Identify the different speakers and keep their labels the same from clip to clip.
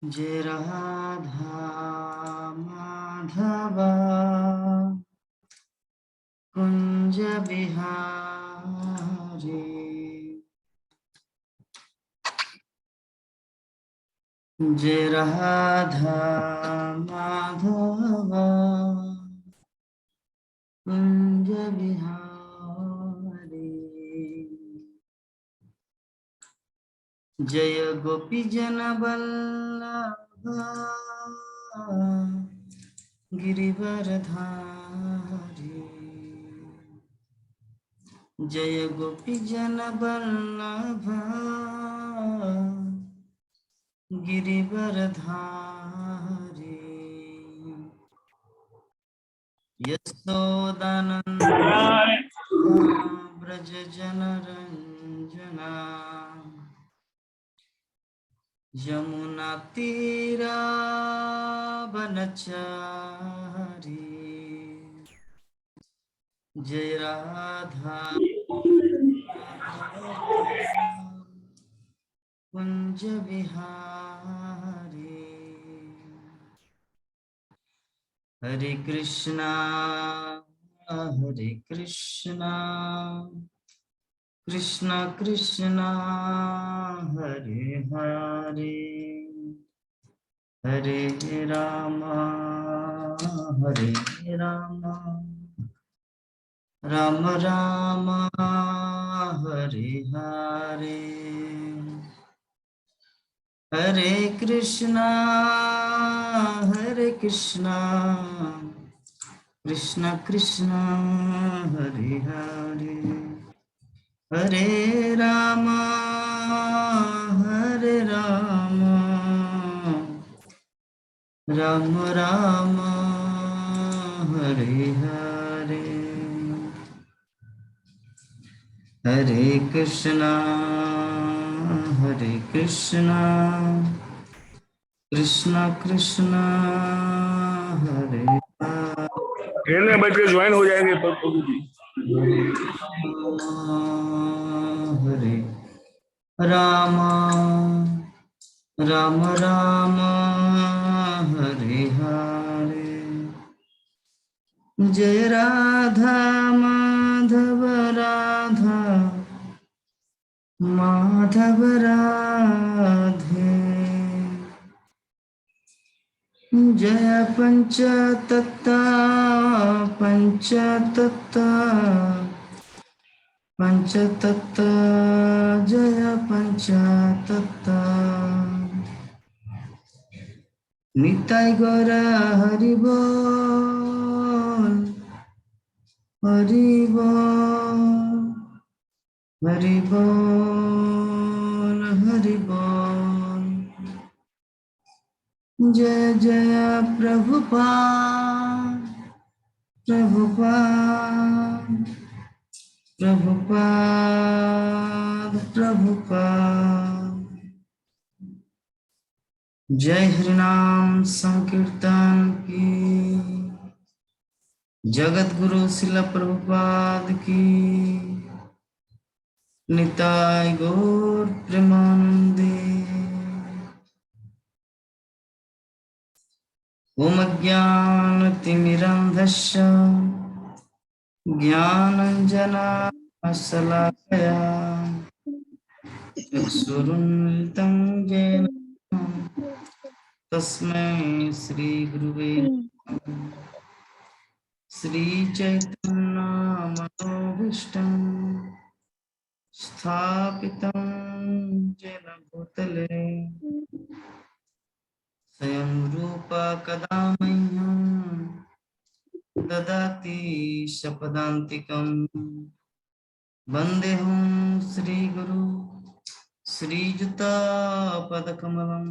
Speaker 1: जय राधा माधव कुंज बिहारी। जय राधा माधव कुंज बिहारी। जय गोपी जन वल्लभ गिरिवरधारी। जय गोपी जन वल्लभ गिरिवरधारी। यशोदानंदन व्रज जन रंजना यमुना तीरा वनचारी। जय राधा कुंज बिहारी। हरे कृष्णा कृष्ण कृष्ण हरे हरे हरे राम राम राम हरे हरे। हरे कृष्णा कृष्ण कृष्ण हरे हरे हरे राम राम राम हरे हरे। हरे कृष्णा कृष्ण कृष्ण हरे
Speaker 2: खेलने बैठ के ज्वाइन हो जाएंगे
Speaker 1: हरे राम राम राम हरे हरे। जय राधा माधव राधे जय पंचतत्ता जय पंचतत्ता। निताई गौर हरि बोल हरि बोल हरि बोल हरि बोल। जय जय प्रभुपाद प्रभुपाद प्रभुपाद प्रभुपाद। जय हरिनाम संकीर्तन की जगत गुरु शिला प्रभुपाद की निताय गौर प्रेमानंदे। ओम अज्ञानतिमिरन्धस्य ज्ञानाञ्जनशलाकया चक्षुरुन्मिलितं येन तस्मै श्रीगुरुवे नमः। श्रीचैतन्यमनोभीष्टं स्थापितं येन भूतले स्वयं रूप कदा मह्यं ददाति शपदान्तिकम्। वन्देऽहं श्रीगुरु श्रीयुतापदकमलं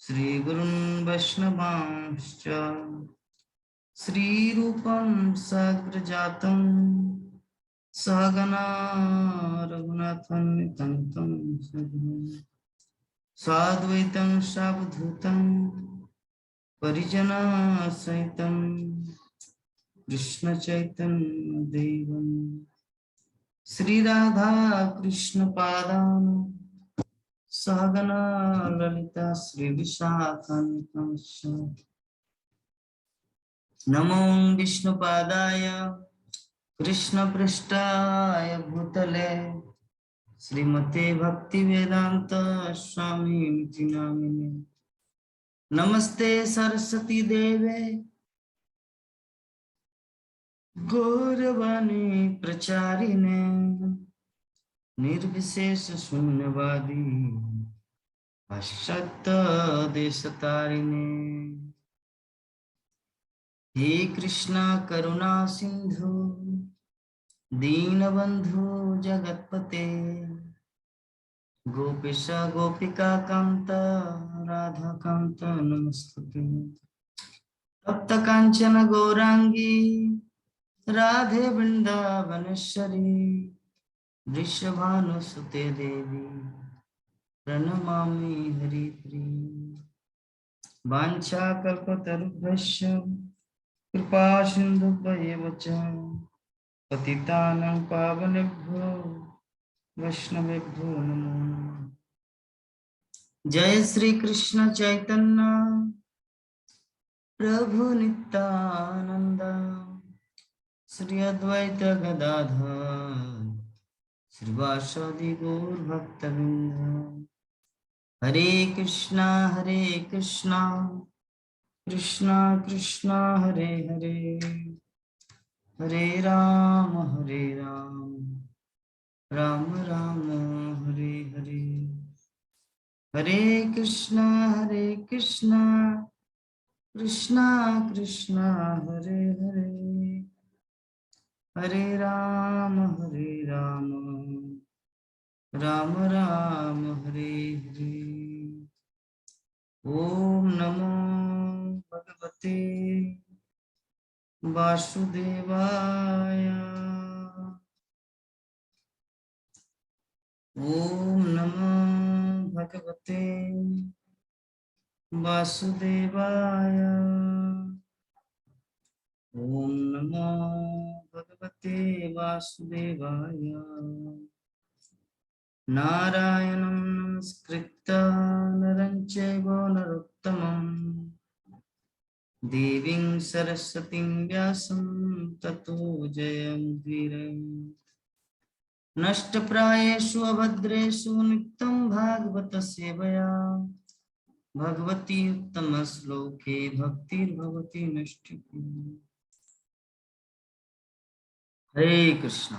Speaker 1: श्रीगुरुन् वैष्णवांश्च श्रीरूपं साग्रजातं सहगना रघुनाथान्वितं तं साद्वैतं सावधूतं परिजनसहितं कृष्ण चैतन्य देवम् श्री राधा कृष्ण पादान सहगना ललिता श्री विशाखान्वितांश्च नमो विष्णुपादाय कृष्णपृष्ठाय भूतले श्रीमते भक्तिवेदांत स्वामी नामिने नमस्ते सरस्वती देवे गौरवाणी प्रचारिणे निर्विशेष शून्यवादी पाश्चात्य देशतारिणे हे कृष्णा करुणा सिंधु दीनबंधु जगतपते गोपेश गोपिका कांत राधा कांत नमस्तुते तप्त कांचन गौरांगी राधे वृंदावनेश्वरी वृषभानुसुते देवी प्रणमामि हरिप्रिये वाञ्छाकल्पतरुभ्यश्च कृपा सिन्धुभ्येव च पतितानां पावनेभ्यो वैष्णवेभ्यो नमो नमः। जय श्री कृष्ण चैतन्य प्रभु नित्यानंद श्री अद्वैत गदाधर श्रीवासादि गौर भक्तवृंद हरे कृष्णा कृष्णा कृष्णा हरे हरे हरे राम राम राम हरे हरे हरे कृष्णा कृष्णा कृष्णा हरे हरे हरे राम राम राम हरे हरे। ओम नमो भगवते वासुदेवाय ओम नमो भगवते वासुदेवाय ओम नमो भगवते वासुदेवाय नारायणं नमस्कृत्य नरं चैव नरोत्तमं देवीं सरस्वतीं व्यासं ततो जयमुदीरये नष्टप्रायेषु अभद्रेषु नित्यं भागवत सेवया भगवती उत्तम श्लोके भक्तिर्भवति नष्टिकी। हरे कृष्णा।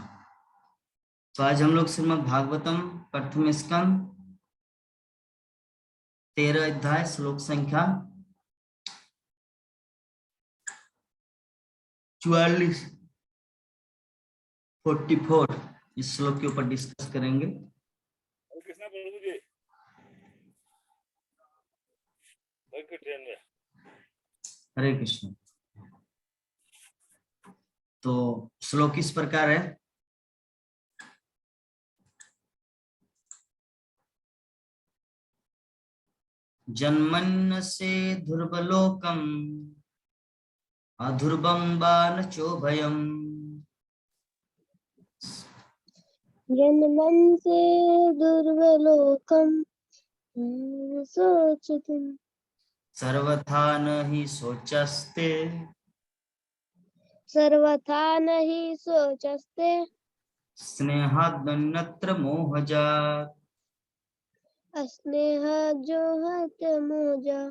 Speaker 1: तो आज हम लोग श्रीमद् भागवतम प्रथम स्कंद 13 अध्याय श्लोक संख्या 44 इस श्लोक के ऊपर डिस्कस करेंगे।
Speaker 2: कृष्णा प्रभु जी ट्रेन में।
Speaker 1: हरे कृष्ण। तो श्लोक इस प्रकार है। जन्मन्यसे ध्रुवलोकम् अध्रुवं वा न चोभयम्
Speaker 3: जन्मन्से दुर्वलोकम् सोचतुम्
Speaker 1: सर्वथा न हि शोचस्ते
Speaker 3: सर्वथा न हि शोचस्ते
Speaker 1: स्नेहादन्यत्र मोहजात्
Speaker 3: अस्नेहाज्जोहत मोजा।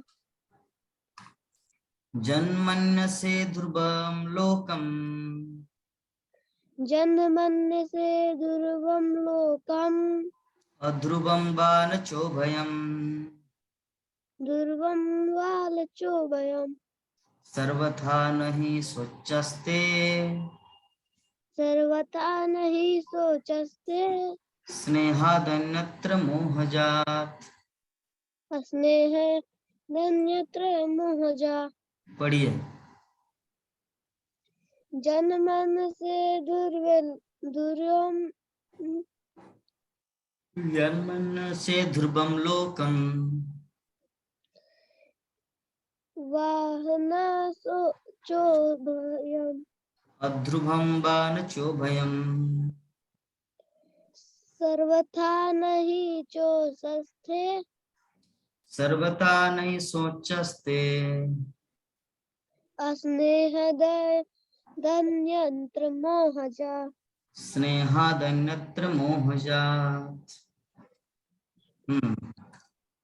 Speaker 1: जन्मन्यसे ध्रुवं लोकम्
Speaker 3: जन्मन्यसे ध्रुवं लोकम्
Speaker 1: अध्रुवं वा न चोभयम्
Speaker 3: ध्रुवं वालचोभयम्
Speaker 1: सर्वथा न हि शोचस्ते
Speaker 3: सर्वथा न हि शोचस्ते
Speaker 1: स्नेहादन्यत्र मोहजात्।
Speaker 3: अस्नेहादन्यत्र मोहजा।
Speaker 1: पढ़िए।
Speaker 3: जन्मन्यसे
Speaker 1: जन्मन्यसे ध्रुवं लोकम्
Speaker 3: वाहना चोभयम्
Speaker 1: अध्रुवं वा न चोभयम्
Speaker 3: सर्वथा नहीं चोषस्थे
Speaker 1: सर्वथा नहीं सोचस्ते
Speaker 3: अस्नेह दन्यंत्र मोहजा।
Speaker 1: स्नेहादन्यत्र मोहजात।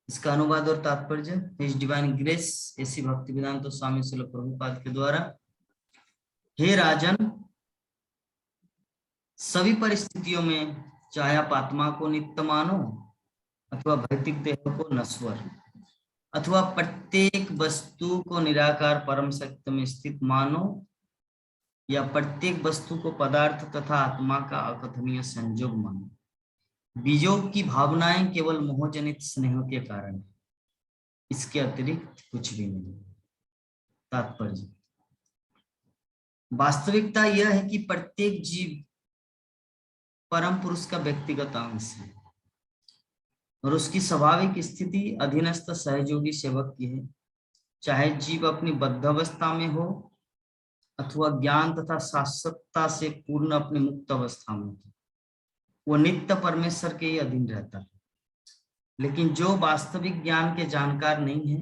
Speaker 1: इसका अनुवाद और तात्पर्य, हिज डिवाइन ग्रेस ऐसी भक्ति वेदांत स्वामी श्रील प्रभुपाद के द्वारा, हे राजन, सभी परिस्थितियों में चाहे आप आत्मा को नित्य मानो अथवा भौतिक देह को नश्वर, अथवा प्रत्येक वस्तु को निराकार परम सत्य में स्थित मानो, या प्रत्येक वस्तु को पदार्थ तथा आत्मा का अकथनीय संयोग मानो, बीजोग की भावनाएं केवल मोहजनित स्नेह के कारण है, इसके अतिरिक्त कुछ भी नहीं। तात्पर्य, वास्तविकता यह है कि प्रत्येक जीव परम पुरुष का व्यक्तिगत अंश है और उसकी स्वाभाविक स्थिति अधीनस्थ सहयोगी सेवक की है, चाहे जीव अपनी बद्धावस्था में हो अथवा ज्ञान तथा शाश्वतता से पूर्ण अपनी मुक्त अवस्था में हो, वो नित्य परमेश्वर के ही अधीन रहता है। लेकिन जो वास्तविक ज्ञान के जानकार नहीं है,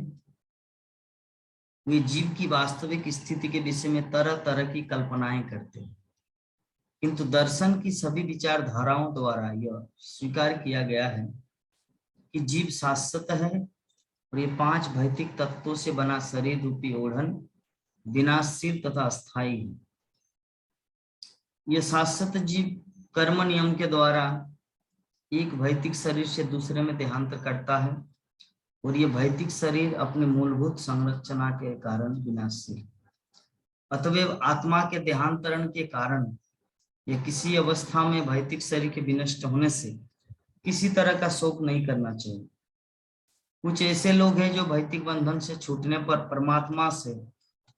Speaker 1: वे जीव की वास्तविक स्थिति के विषय में तरह तरह की कल्पनाएं करते हैं, किंतु दर्शन की सभी विचारधाराओं द्वारा यह स्वीकार किया गया है कि जीव शाश्वत है और ये 5 भौतिक तत्वों से बना शरीर रूपी ओढ़न विनाशशील तथा अस्थायी है। ये शाश्वत जीव कर्म नियम के द्वारा एक भौतिक शरीर से दूसरे में देहांतर करता है और ये भौतिक शरीर अपने मूलभूत संरचना के कारण विनाशशील, अतएव आत्मा के देहांतरण के कारण या किसी अवस्था में भौतिक शरीर के विनष्ट होने से किसी तरह का शोक नहीं करना चाहिए। कुछ ऐसे लोग हैं जो भौतिक बंधन से छूटने पर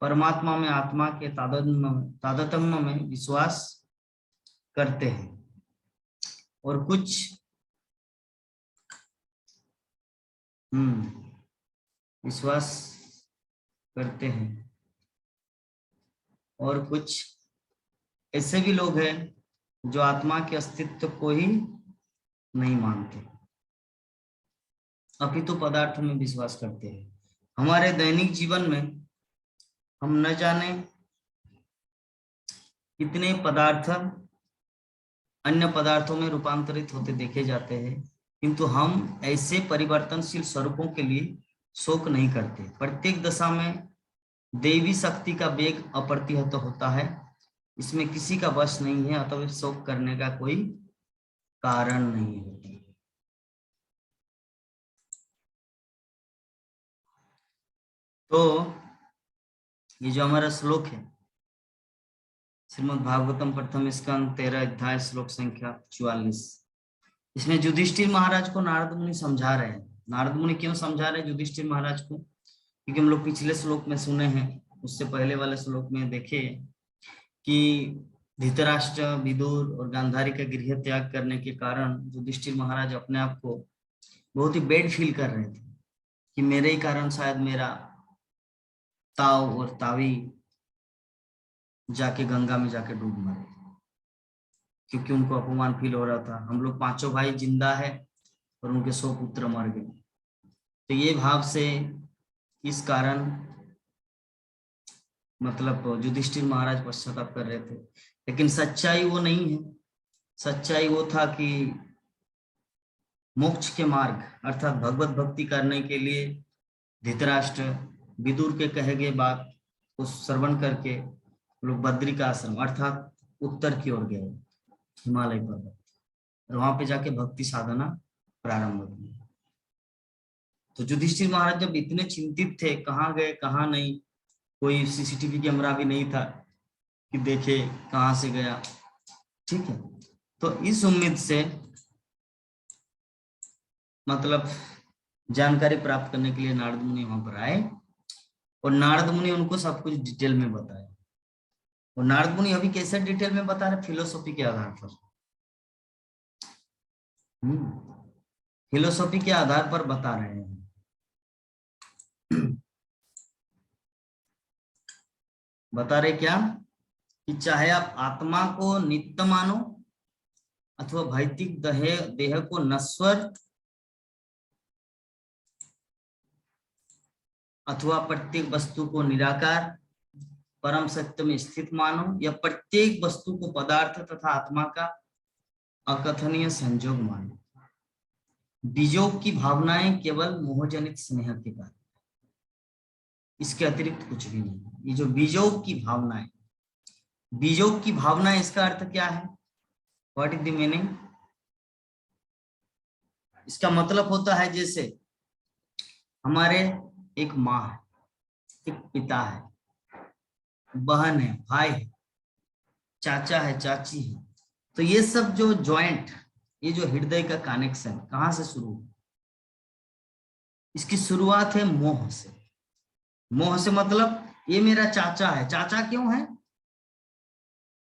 Speaker 1: परमात्मा में आत्मा के तादात्म्य में विश्वास करते हैं, और कुछ विश्वास करते हैं, और कुछ ऐसे भी लोग हैं जो आत्मा के अस्तित्व को ही नहीं मानते, अपितु पदार्थों में विश्वास करते हैं। हमारे दैनिक जीवन में हम न जाने कितने पदार्थ अन्य पदार्थों में रूपांतरित होते देखे जाते हैं, किंतु हम ऐसे परिवर्तनशील स्वरूपों के लिए शोक नहीं करते। प्रत्येक दशा में देवी शक्ति का वेग अप्रतिहत होता है, इसमें किसी का वश नहीं है, अतः शोक करने का कोई कारण नहीं होता। तो ये जो हमारा श्लोक है श्रीमद् भागवतम प्रथम स्कंद 13 अध्याय श्लोक संख्या 44, इसमें युधिष्ठिर महाराज को नारद मुनि समझा रहे हैं। नारद मुनि क्यों समझा रहे हैं युधिष्ठिर महाराज को? क्योंकि हम लोग पिछले श्लोक में सुने हैं, उससे पहले वाले श्लोक में देखे कि धृतराष्ट्र, विदुर और गांधारी का गृह त्याग करने के कारण युधिष्ठिर महाराज अपने आप को बहुत ही बैड फील कर रहे थे कि मेरे ही कारण शायद मेरा ताव और तावी जाके गंगा में जाके डूब मरे, क्योंकि उनको अपमान फील हो रहा था। हम लोग 5 भाई जिंदा है और उनके 100 पुत्र मर गए। तो ये भाव से इस कारण मतलब युधिष्ठिर महाराज पश्चाताप कर रहे थे, लेकिन सच्चाई वो नहीं है। सच्चाई वो था कि मोक्ष के मार्ग अर्थात भगवत भक्ति करने के लिए धृतराष्ट्र विदुर के कहे गए बात को श्रवण करके लोग बद्री का आश्रम अर्थात उत्तर की ओर गए, हिमालय पर्वत, और वहां पे जाके भक्ति साधना प्रारंभ की। तो युधिष्ठिर महाराज जब इतने चिंतित थे, कहाँ गए कहाँ नहीं, कोई सीसीटीवी कैमरा भी नहीं था कि देखे कहाँ से गया, ठीक है। तो इस उम्मीद से मतलब जानकारी प्राप्त करने के लिए नारद मुनि वहां पर आए और नारद मुनि उनको सब कुछ डिटेल में बताया। और नारद मुनि अभी कैसे डिटेल में बता रहे? फिलोसॉफी के आधार पर, फिलोसॉफी के आधार पर बता रहे हैं। बता रहे क्या कि चाहे आप आत्मा को नित्य मानो अथवा भौतिक देह को नश्वर अथवा प्रत्येक वस्तु को निराकार परम सत्य में स्थित मानो, या प्रत्येक वस्तु को पदार्थ तथा आत्मा का अकथनीय संयोग मानो। बीजोग की भावनाएं केवल मोहजनित स्नेह के कारण, इसके अतिरिक्त कुछ भी नहीं। ये जो बीजोग की भावनाएं, बीजोग की भावना, इसका अर्थ क्या है? What is the meaning? इसका मतलब होता है जैसे हमारे एक माँ है, एक पिता है, बहन है, भाई है, चाचा है, चाची है, तो ये सब जो जॉइंट, ये जो हृदय का कनेक्शन कहाँ से शुरू हुआ? इसकी शुरुआत है मोह से। मोह से मतलब ये मेरा चाचा है। चाचा क्यों है?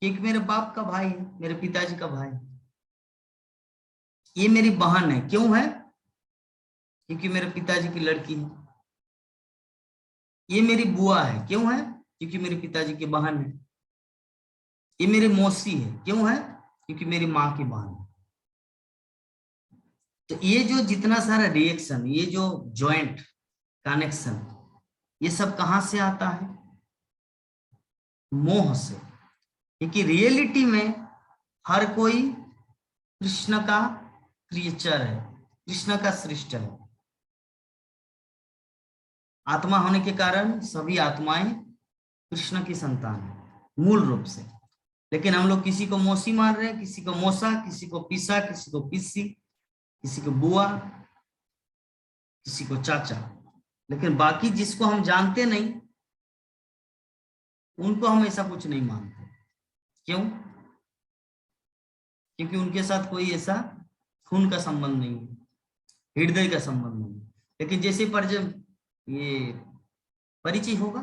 Speaker 1: क्योंकि मेरे बाप का भाई है, मेरे पिताजी का भाई। ये मेरी बहन है, क्यों है? क्योंकि मेरे पिताजी की लड़की है। ये मेरी बुआ है, क्यों है? क्योंकि मेरे पिताजी की बहन है। ये मेरी मौसी है, क्यों है? क्योंकि मेरी माँ की बहन है। तो ये जो जितना सारा रिएक्शन, ये जो जॉइंट कनेक्शन, ये सब कहां से आता है? मोह से। क्योंकि रियलिटी में हर कोई कृष्ण का क्रिएचर है, कृष्ण का सृष्ट है। आत्मा होने के कारण सभी आत्माएं कृष्ण की संतान है मूल रूप से। लेकिन हम लोग किसी को मौसी मान रहे हैं, किसी को मौसा, किसी को पीसा, किसी को पीसी, किसी को बुआ, किसी को चाचा। लेकिन बाकी जिसको हम जानते नहीं, उनको हम ऐसा कुछ नहीं मानते। क्यों? क्योंकि उनके साथ कोई ऐसा खून का संबंध नहीं है, हृदय का संबंध नहीं। लेकिन जैसे ये परिचय होगा,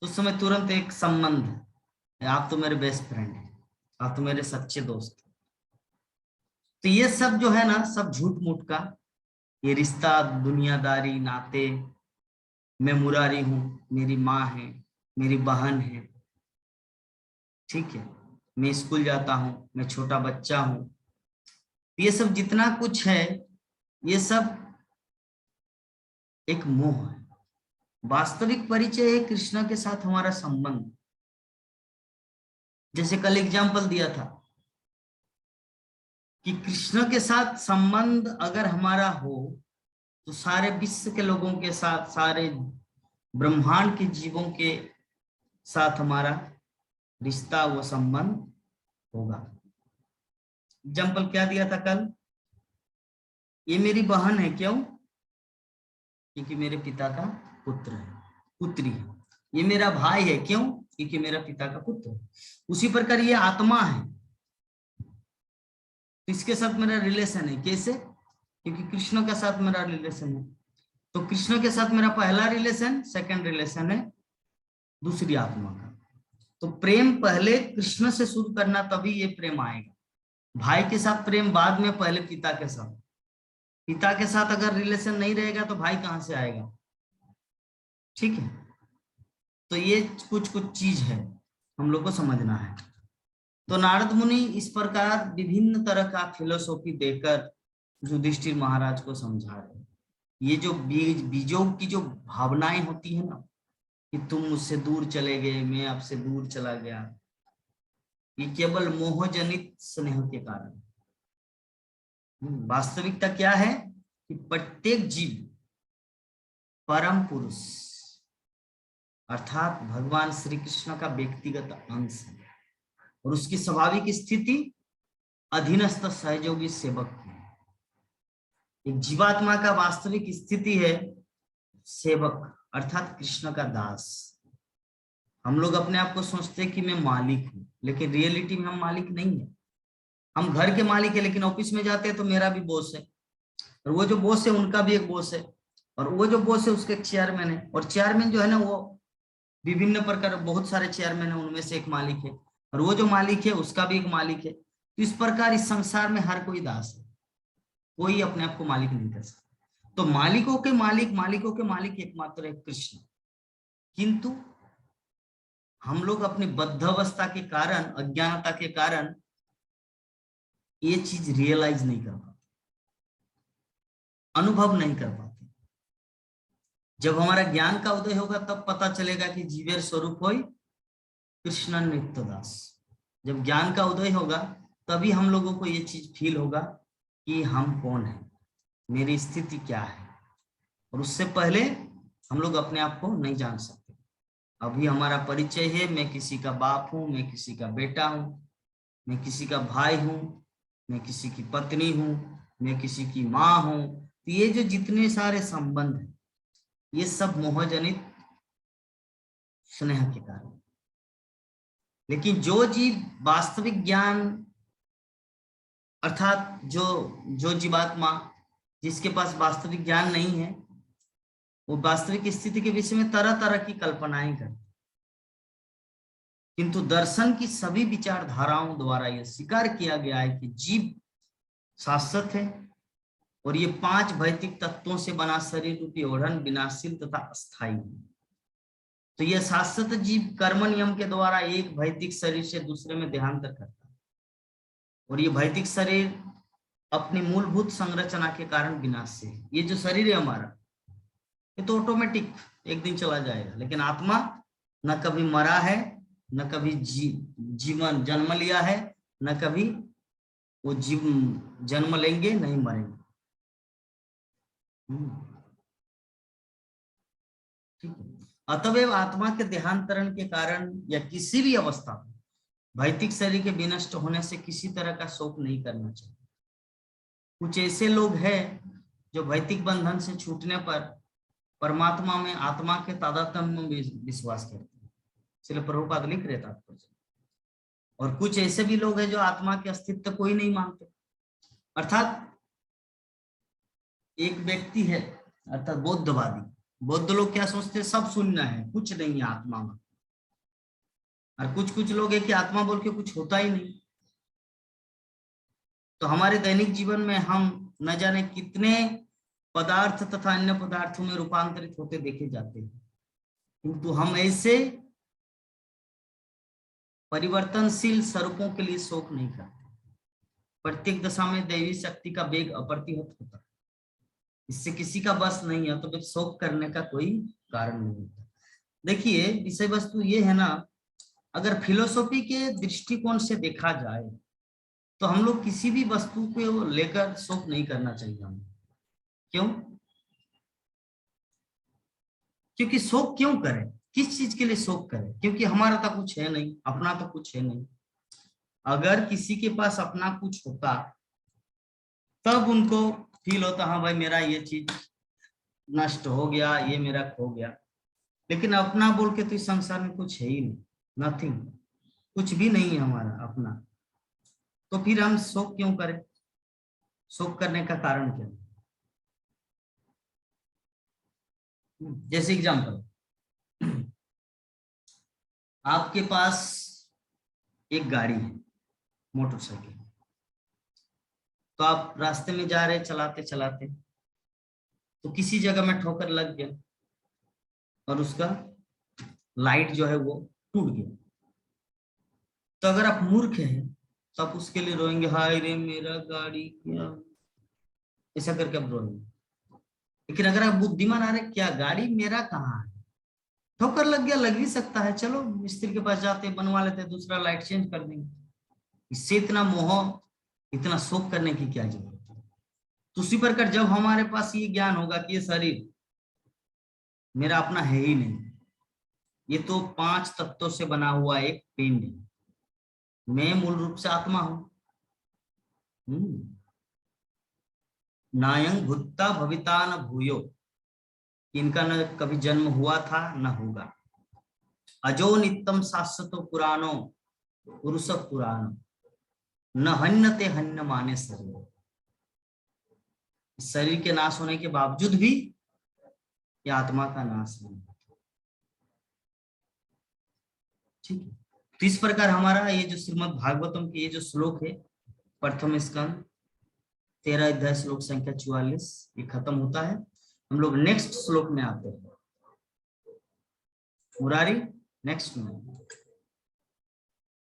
Speaker 1: उस समय तुरंत एक संबंध है, आप तो मेरे बेस्ट फ्रेंड हैं, आप तो मेरे सच्चे दोस्त। तो ये सब जो है ना, सब झूठ मूठ का ये रिश्ता, दुनियादारी, नाते, मैं मुरारी हूं, मेरी माँ है, मेरी बहन है, ठीक है, मैं स्कूल जाता हूं, मैं छोटा बच्चा हूं, ये सब जितना कुछ है, ये सब एक मोह है। वास्तविक परिचय है कृष्ण के साथ हमारा संबंध। जैसे कल एग्जाम्पल दिया था कि कृष्ण के साथ संबंध अगर हमारा हो, तो सारे विश्व के लोगों के साथ, सारे ब्रह्मांड के जीवों के साथ हमारा रिश्ता, वो संबंध होगा। एग्जाम्पल क्या दिया था कल? ये मेरी बहन है, क्यों? क्योंकि मेरे पिता का पुत्र है, पुत्री है। ये मेरा भाई है, क्यों? क्योंकि मेरा पिता का पुत्र है। उसी प्रकार ये आत्मा है, इसके साथ मेरा रिलेशन है। कैसे? क्योंकि कृष्ण के साथ मेरा रिलेशन है। तो कृष्ण के साथ मेरा पहला रिलेशन, सेकंड रिलेशन है दूसरी आत्मा का। तो प्रेम पहले कृष्ण से शुरू करना, तभी ये प्रेम आएगा। भाई के साथ प्रेम बाद में, पहले पिता के साथ। पिता के साथ अगर रिलेशन नहीं रहेगा तो भाई कहां से आएगा? ठीक है, तो ये कुछ कुछ चीज है, हम लोग को समझना है। तो नारद मुनि इस प्रकार विभिन्न तरह का फिलोसॉफी देकर युधिष्ठिर महाराज को समझा रहे। ये जो बीजों की जो भावनाएं होती है ना, कि तुम मुझसे दूर चले गए, मैं आपसे दूर चला गया, ये केवल मोहजनित स्नेह के कारण। वास्तविकता क्या है कि प्रत्येक जीव परम पुरुष अर्थात भगवान श्री कृष्ण का व्यक्तिगत अंश है, और उसकी स्वाभाविक स्थिति अधीनस्थ सहयोगी सेवक है। एक जीवात्मा का वास्तविक स्थिति है सेवक, अर्थात कृष्ण का दास। हम लोग अपने आप को सोचते हैं कि मैं मालिक हूं, लेकिन रियलिटी में हम मालिक नहीं है। हम घर के मालिक है, लेकिन ऑफिस में जाते हैं तो मेरा भी बॉस है, और वो जो बॉस है उनका भी एक बॉस है, और वो जो बॉस है उसके एक चेयरमैन है, और चेयरमैन जो है ना, वो विभिन्न प्रकार, बहुत सारे चेयरमैन है, उनमें से एक मालिक है, और वो जो मालिक है उसका भी एक मालिक है। तो इस प्रकार इस संसार में हर कोई दास है, कोई अपने आप को मालिक नहीं कर सकता। तो मालिकों के मालिक एकमात्र है कृष्ण। किंतु हम लोग अपनी बद्धावस्था के कारण, अज्ञानता के कारण ये चीज रियलाइज नहीं कर पाते, अनुभव नहीं कर पाते। जब हमारा ज्ञान का उदय होगा तब पता चलेगा कि जीवेर स्वरूप होई कृष्ण नित्य दास। जब ज्ञान का उदय होगा तभी हम लोगों को ये चीज फील होगा कि हम कौन हैं, मेरी स्थिति क्या है। और उससे पहले हम लोग अपने आप को नहीं जान सकते। अभी हमारा परिचय है, मैं किसी का बाप हूं, मैं किसी का बेटा हूं, मैं किसी का भाई हूं, मैं किसी की पत्नी हूं, मैं किसी की माँ हूं। तो ये जो जितने सारे संबंध हैं ये सब मोहजनित स्नेह के कारण। लेकिन जो जीव वास्तविक ज्ञान अर्थात जो जीवात्मा जिसके पास वास्तविक ज्ञान नहीं है, वो वास्तविक स्थिति के विषय में तरह तरह की कल्पनाएं करते, किंतु दर्शन की सभी विचारधाराओं द्वारा यह स्वीकार किया गया है कि जीव शाश्वत है और ये 5 भौतिक तत्वों से बना शरीर रूपी ओढ़न विनाशील तथा अस्थायी है। तो यह शाश्वत जीव कर्म नियम के द्वारा एक भौतिक शरीर से दूसरे में देहांतर करता है और ये भौतिक शरीर अपनी मूलभूत संरचना के कारण विनाश से है। ये जो शरीर है हमारा ये तो ऑटोमेटिक एक दिन चला जाएगा, लेकिन आत्मा न कभी मरा है, न कभी जीवन जन्म लिया है, न कभी वो जीव जन्म लेंगे, नहीं मरेंगे। ठीक है। अतएव आत्मा के देहांतरण के कारण या किसी भी अवस्था में भौतिक शरीर के विनष्ट होने से किसी तरह का शोक नहीं करना चाहिए। कुछ ऐसे लोग हैं जो भौतिक बंधन से छूटने पर परमात्मा में आत्मा के तादात्म्य में विश्वास करते हैं, इसलिए प्रभुपाद लिख रहे तात्पर्य। और कुछ ऐसे भी लोग हैं जो आत्मा के अस्तित्व को ही नहीं मानते। अर्थात एक व्यक्ति है अर्थात बौद्धवादी, बौद्ध लोग क्या सोचते हैं, सब शून्य है, कुछ नहीं है आत्मा में। और कुछ लोग है कि आत्मा बोल के कुछ होता ही नहीं। तो हमारे दैनिक जीवन में हम न जाने कितने पदार्थ तथा अन्य पदार्थों में रूपांतरित होते देखे जाते हैं, किंतु हम ऐसे परिवर्तनशील स्वरूपों के लिए शोक नहीं करते। प्रत्येक दशा में दैवी शक्ति का वेग अप्रतिहत होता है, इससे किसी का बस नहीं है, तो फिर शोक करने का कोई कारण नहीं होता। देखिए विषय वस्तु ये है ना, अगर फिलोसॉफी के दृष्टिकोण से देखा जाए तो हम लोग किसी भी वस्तु को लेकर शोक नहीं करना चाहिए हमें। क्यों? क्योंकि शोक क्यों करें, किस चीज के लिए शोक करें? क्योंकि हमारा तो कुछ है नहीं, अपना तो कुछ है नहीं। अगर किसी के पास अपना कुछ होता तब उनको फील होता हाँ भाई मेरा ये चीज नष्ट हो गया, ये मेरा खो गया। लेकिन अपना बोल के तो इस संसार में कुछ है ही नहीं, नथिंग, कुछ भी नहीं है हमारा अपना। तो फिर हम शोक क्यों करें? शोक करने का कारण क्या? जैसे एग्जाम्पल, आपके पास एक गाड़ी है, मोटरसाइकिल, तो आप रास्ते में जा रहे चलाते चलाते तो किसी जगह में ठोकर लग गया और उसका लाइट जो है वो टूट गया। तो अगर आप मूर्ख हैं तो आप उसके लिए रोएंगे, हाय रे मेरा गाड़ी क्या, ऐसा करके आप रोएंगे। लेकिन अगर आप बुद्धिमान आ रहे, क्या गाड़ी मेरा कहाँ है, ठोकर लग गया, लग भी सकता है, चलो मिस्त्री के पास जाते बनवा लेते, दूसरा लाइट चेंज कर देंगे। इससे इतना मोह, इतना शोक करने की क्या जरूरत है? तो उसी प्रकार जब हमारे पास ये ज्ञान होगा कि ये शरीर मेरा अपना है ही नहीं, ये तो 5 तत्वों से बना हुआ एक पिंड है, मैं मूल रूप से आत्मा हूं। नायं भूता भविता न भूयो, इनका न कभी जन्म हुआ था न होगा। अजो नित्यम शाश्वतो पुराणो पुरुष पुराण, न हन्यते हन्य माने शरीर। शरीर के नाश होने के बावजूद भी ये आत्मा का नाश नहीं। ठीक है, तो इस प्रकार हमारा ये जो श्रीमद् भागवतम के ये जो श्लोक है, प्रथम स्कंद 13 अध्याय श्लोक संख्या 44, ये खत्म होता है। हम लोग नेक्स्ट श्लोक में आते हैं। मुरारी नेक्स्ट में।